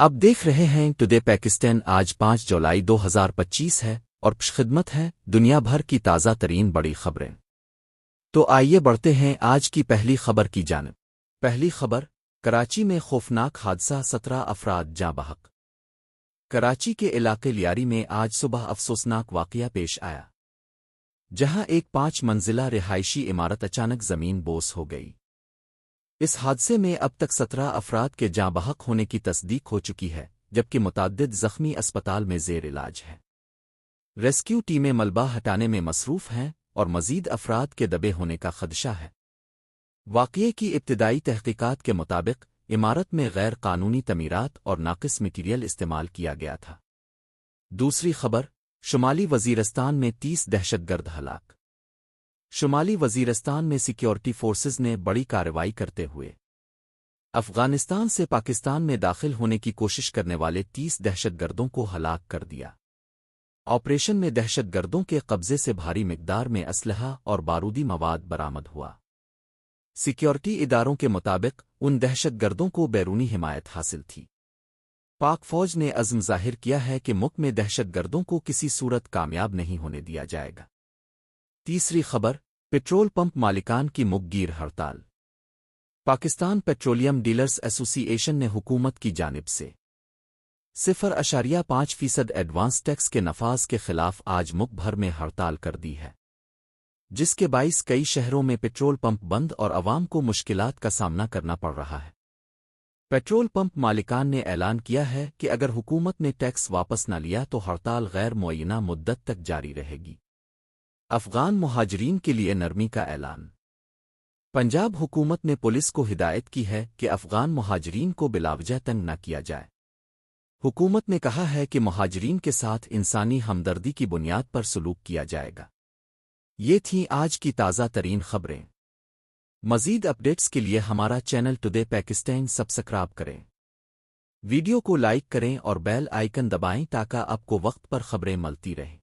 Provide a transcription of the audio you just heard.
آپ دیکھ رہے ہیں ٹوڈے پاکستان آج 5 جولائی 2025 ہے اور خدمت ہے دنیا بھر کی تازہ ترین بڑی خبریں۔ تو آئیے بڑھتے ہیں آج کی پہلی خبر کی جانب۔ پہلی خبر، کراچی میں خوفناک حادثہ، 17 افراد جاں بحق۔ کراچی کے علاقے لیاری میں آج صبح افسوسناک واقعہ پیش آیا، جہاں ایک 5 منزلہ رہائشی عمارت اچانک زمین بوس ہو گئی۔ اس حادثے میں اب تک 17 افراد کے جاں بحق ہونے کی تصدیق ہو چکی ہے، جبکہ متعدد زخمی اسپتال میں زیر علاج ہیں۔ ریسکیو ٹیمیں ملبہ ہٹانے میں مصروف ہیں اور مزید افراد کے دبے ہونے کا خدشہ ہے۔ واقعے کی ابتدائی تحقیقات کے مطابق عمارت میں غیر قانونی تعمیرات اور ناقص مٹیریل استعمال کیا گیا تھا۔ دوسری خبر، شمالی وزیرستان میں 30 دہشت گرد ہلاک۔ شمالی وزیرستان میں سیکیورٹی فورسز نے بڑی کارروائی کرتے ہوئے افغانستان سے پاکستان میں داخل ہونے کی کوشش کرنے والے 30 دہشت گردوں کو ہلاک کر دیا۔ آپریشن میں دہشت گردوں کے قبضے سے بھاری مقدار میں اسلحہ اور بارودی مواد برآمد ہوا۔ سیکیورٹی اداروں کے مطابق ان دہشت گردوں کو بیرونی حمایت حاصل تھی۔ پاک فوج نے عزم ظاہر کیا ہے کہ ملک میں دہشت گردوں کو کسی صورت کامیاب نہیں ہونے دیا جائے گا۔ تیسری خبر، پیٹرول پمپ مالکان کی مک گیر ہڑتال۔ پاکستان پیٹرولیم ڈیلرز ایسوسی ایشن نے حکومت کی جانب سے 0.5% ایڈوانس ٹیکس کے نفاذ کے خلاف آج ملک بھر میں ہڑتال کر دی ہے، جس کے باعث کئی شہروں میں پیٹرول پمپ بند اور عوام کو مشکلات کا سامنا کرنا پڑ رہا ہے۔ پیٹرول پمپ مالکان نے اعلان کیا ہے کہ اگر حکومت نے ٹیکس واپس نہ لیا تو ہڑتال غیر معینہ مدت تک جاری رہے گی۔ افغان مہاجرین کے لیے نرمی کا اعلان۔ پنجاب حکومت نے پولیس کو ہدایت کی ہے کہ افغان مہاجرین کو بلاوجہ تنگ نہ کیا جائے۔ حکومت نے کہا ہے کہ مہاجرین کے ساتھ انسانی ہمدردی کی بنیاد پر سلوک کیا جائے گا۔ یہ تھیں آج کی تازہ ترین خبریں۔ مزید اپڈیٹس کے لیے ہمارا چینل ٹوڈے پاکستان سبسکرائب کریں، ویڈیو کو لائک کریں اور بیل آئیکن دبائیں تاکہ آپ کو وقت پر خبریں ملتی رہیں۔